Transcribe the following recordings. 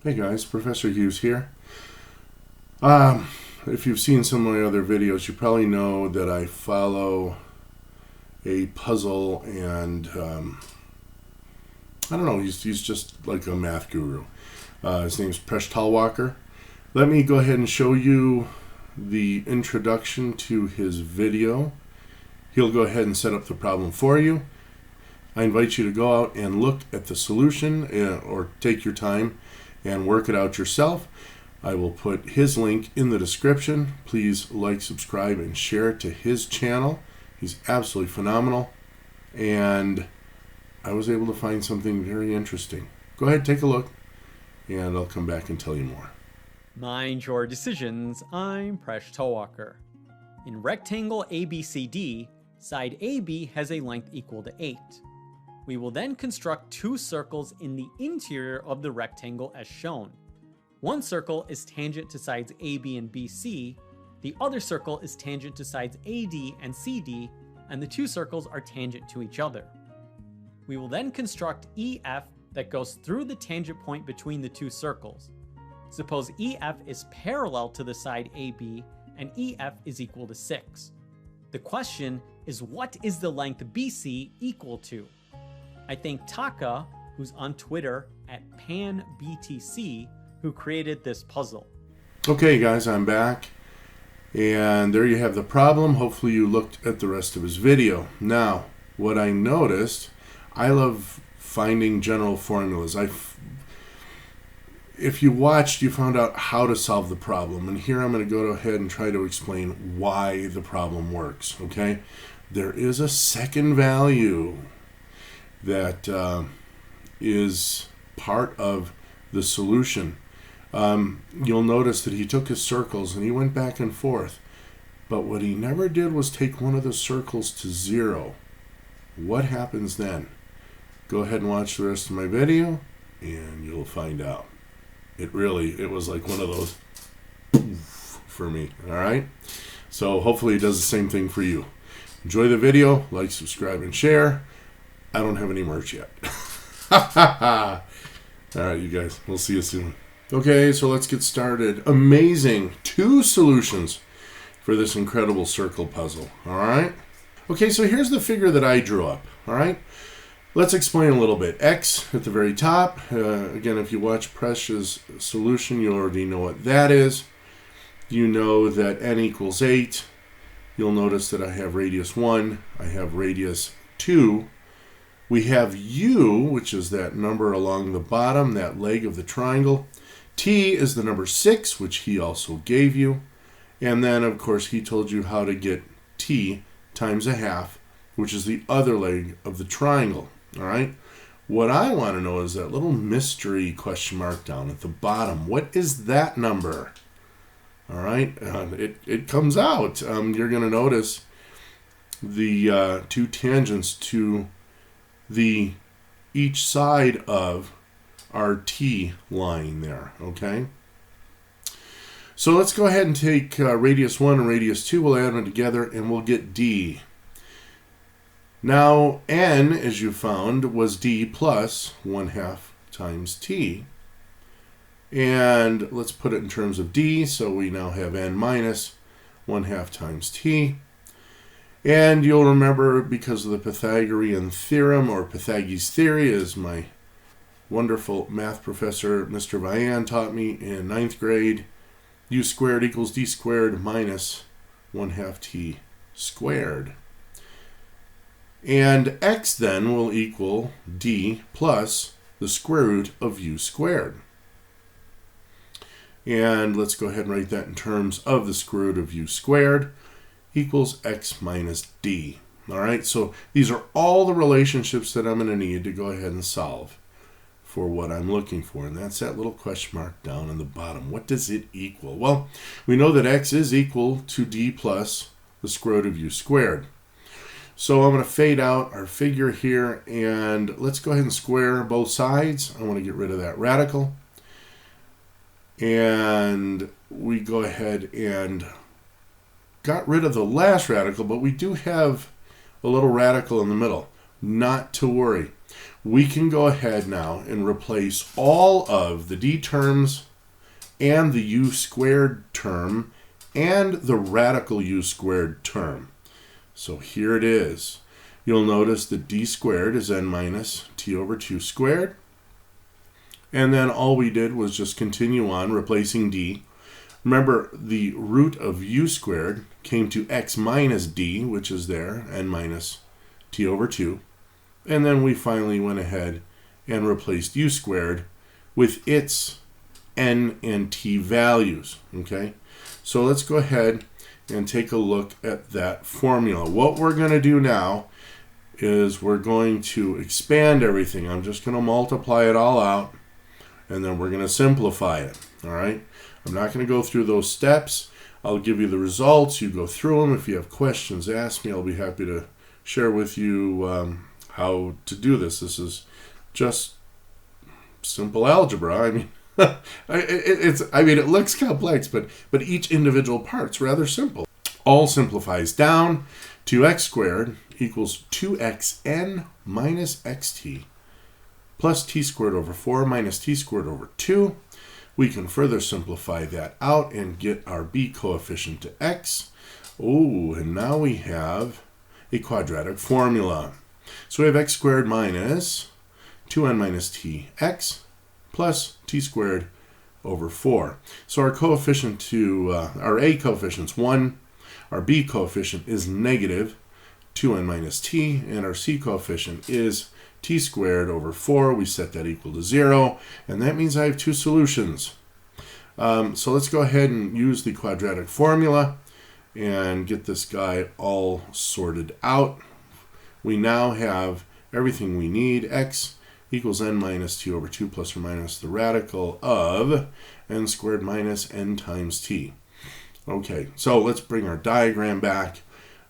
Hey guys, Professor Hughes here. If you've seen some of my other videos, you probably know that I follow a puzzle and I don't know, he's just like a math guru. His name's Presh Talwalkar. Let me go ahead and show you the introduction to his video. He'll go ahead and set up the problem for you. I invite you to go out and look at the solution or take your time and work it out yourself. I will put his link in the description. Please like, subscribe, and share it to his channel. He's absolutely phenomenal. And I was able to find something very interesting. Go ahead, take a look, and I'll come back and tell you more. Mind your decisions. I'm Presh Talwalkar. In rectangle ABCD, side AB has a length equal to 8. We will then construct two circles in the interior of the rectangle as shown. One circle is tangent to sides AB and BC, the other circle is tangent to sides AD and CD, and the two circles are tangent to each other. We will then construct EF that goes through the tangent point between the two circles. Suppose EF is parallel to the side AB and EF is equal to 6. The question is, what is the length BC equal to? I thank Taka, who's on Twitter at PanBTC, who created this puzzle. Okay guys, I'm back. And there you have the problem. Hopefully you looked at the rest of his video. Now, what I noticed, I love finding general formulas. If you watched, you found out how to solve the problem. And here I'm going to go ahead and try to explain why the problem works. Okay? There is a second value that is part of the solution. You'll notice that he took his circles and he went back and forth. But what he never did was take one of the circles to 0. What happens then? Go ahead and watch the rest of my video and you'll find out. It was like one of those poof for me. Alright? So hopefully it does the same thing for you. Enjoy the video, like, subscribe, and share. I don't have any merch yet. Alright, you guys. We'll see you soon. Okay, so let's get started. Amazing. 2 solutions for this incredible circle puzzle. Alright? Okay, so here's the figure that I drew up. Alright? Let's explain a little bit. X at the very top. Again, if you watch Presh's solution, you already know what that is. You know that n equals 8. You'll notice that I have radius 1. I have radius 2. We have U, which is that number along the bottom, that leg of the triangle. T is the number 6, which he also gave you. And then, of course, he told you how to get T times a half, which is the other leg of the triangle. All right? What I want to know is that little mystery question mark down at the bottom. What is that number? All right? It comes out. You're going to notice the 2 tangents to each side of our T line there, okay? So let's go ahead and take radius 1 and radius 2. We'll add them together and we'll get D. Now, N, as you found, was D plus 1/2 times T. And let's put it in terms of D, so we now have N minus 1/2 times T. And you'll remember, because of the Pythagorean theorem, or Pythagoras theory, as my wonderful math professor, Mr. Vian, taught me in 9th grade, U squared equals D squared minus 1/2 T squared. And X then will equal D plus the square root of U squared. And let's go ahead and write that in terms of the square root of U squared equals X minus D. All right, so these are all the relationships that I'm going to need to go ahead and solve for what I'm looking for. And that's that little question mark down on the bottom. What does it equal? Well, we know that X is equal to D plus the square root of U squared. So I'm going to fade out our figure here, and let's go ahead and square both sides. I want to get rid of that radical. And we go ahead and got rid of the last radical, but we do have a little radical in the middle. Not to worry. we can go ahead now and replace all of the d terms and the u squared term and the radical u squared term. So here it is. You'll notice that d squared is n minus t over 2 squared. And then all we did was just continue on replacing d. Remember, the root of u squared came to x minus d, which is there, n minus t over 2. And then we finally went ahead and replaced u squared with its n and t values. Okay, so let's go ahead and take a look at that formula. What we're going to do now is we're going to expand everything. I'm just going to multiply it all out, and then we're going to simplify it. All right, I'm not going to go through those steps. I'll give you the results. You go through them. If you have questions, ask me. I'll be happy to share with you how to do this. This is just simple algebra. I mean, it looks complex, but each individual part's rather simple. All simplifies down to x squared equals 2xn minus xt plus t squared over 4 minus t squared over 2. We can further simplify that out and get our b coefficient to x. Oh, and now we have a quadratic formula. So we have x squared minus 2n minus tx plus t squared over 4. So our coefficient our a coefficient's 1, our b coefficient is negative 2n minus t, and our c coefficient is t squared over 4. We set that equal to 0, and that means I have two solutions. So let's go ahead and use the quadratic formula and get this guy all sorted out. We now have everything we need. X equals n minus t over 2 plus or minus the radical of n squared minus n times t. Okay, so let's bring our diagram back.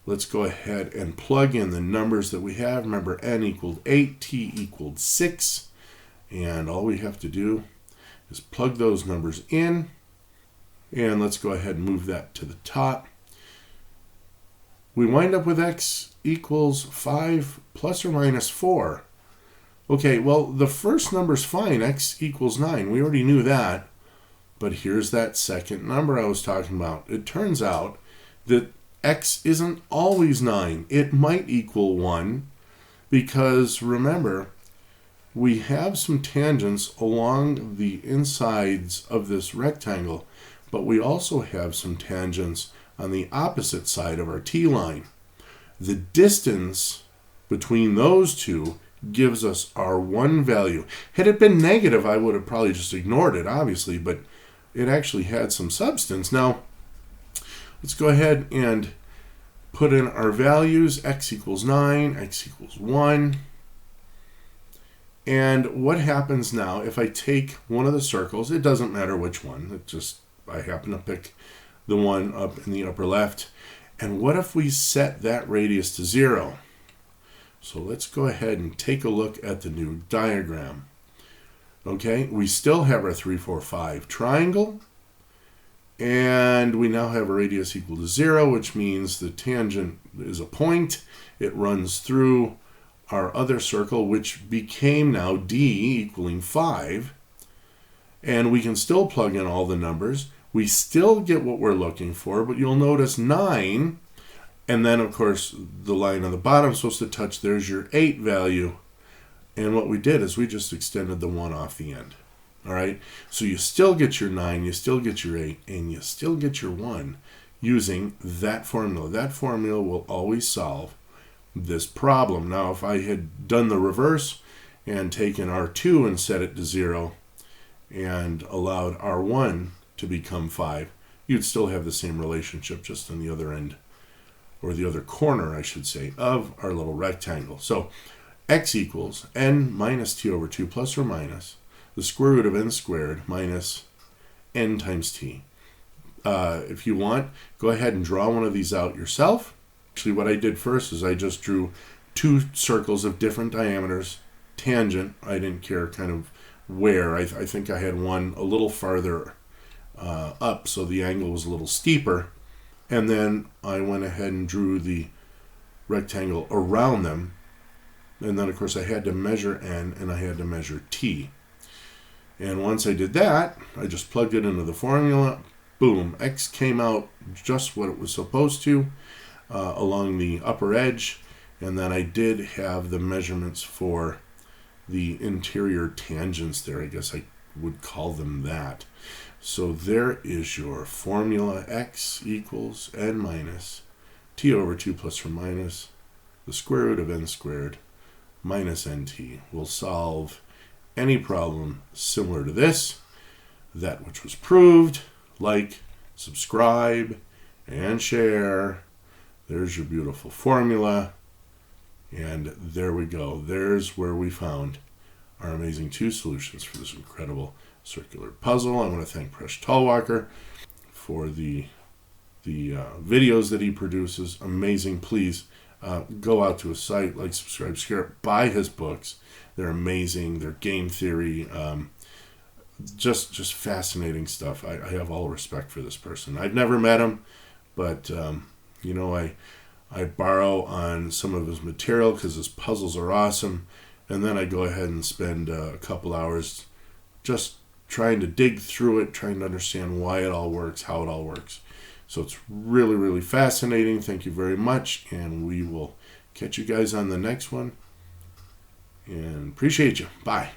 Let's go ahead and plug in the numbers that we have. Remember, n equaled 8, t equaled 6. And all we have to do is plug those numbers in. And let's go ahead and move that to the top. We wind up with x equals 5 plus or minus 4. Okay, well, the first number's fine. X equals 9. We already knew that. But here's that second number I was talking about. It turns out that x isn't always 9. It might equal 1 because, remember, we have some tangents along the insides of this rectangle, but we also have some tangents on the opposite side of our t-line. The distance between those two gives us our 1 value. Had it been negative, I would have probably just ignored it, obviously, but it actually had some substance. Now, let's go ahead and put in our values. X equals 9, x equals 1. And what happens now if I take one of the circles? It doesn't matter which one. I happen to pick the one up in the upper left. And what if we set that radius to 0? So let's go ahead and take a look at the new diagram. Okay, we still have our 3, 4, 5 triangle. And we now have a radius equal to 0, which means the tangent is a point. It runs through our other circle, which became now d equaling 5. And we can still plug in all the numbers. We still get what we're looking for, but you'll notice 9. And then, of course, the line on the bottom is supposed to touch. There's your 8 value. And what we did is we just extended the 1 off the end. All right? So you still get your 9, you still get your 8, and you still get your 1 using that formula. That formula will always solve this problem. Now, if I had done the reverse and taken R2 and set it to 0 and allowed R1 to become 5, you'd still have the same relationship just on the other end, or the other corner, I should say, of our little rectangle. So x equals n minus t over 2 plus or minus the square root of n squared minus n times t. If you want, go ahead and draw one of these out yourself. Actually, what I did first is I just drew 2 circles of different diameters, tangent. I didn't care kind of where. I think I had one a little farther up, so the angle was a little steeper. And then I went ahead and drew the rectangle around them, And then, of course, I had to measure n and I had to measure t. And once I did that, I just plugged it into the formula. Boom, x came out just what it was supposed to along the upper edge. And then I did have the measurements for the interior tangents there. I guess I would call them that. So there is your formula. X equals n minus t over 2 plus or minus the square root of n squared minus nt. Will solve any problem similar to this, that which was proved. Like, subscribe, and share. There's your beautiful formula. And there we go. There's where we found our amazing 2 solutions for this incredible circular puzzle. I want to thank Presh Talwalkar for the videos that he produces. Amazing. Please go out to his site, like, subscribe, share, buy his books. They're amazing. They're game theory. Just fascinating stuff. I have all respect for this person. I've never met him, but I borrow on some of his material because his puzzles are awesome, and then I go ahead and spend a couple hours just trying to dig through it, trying to understand why it all works, how it all works. So it's really, really fascinating. Thank you very much, and we will catch you guys on the next one. And appreciate you. Bye.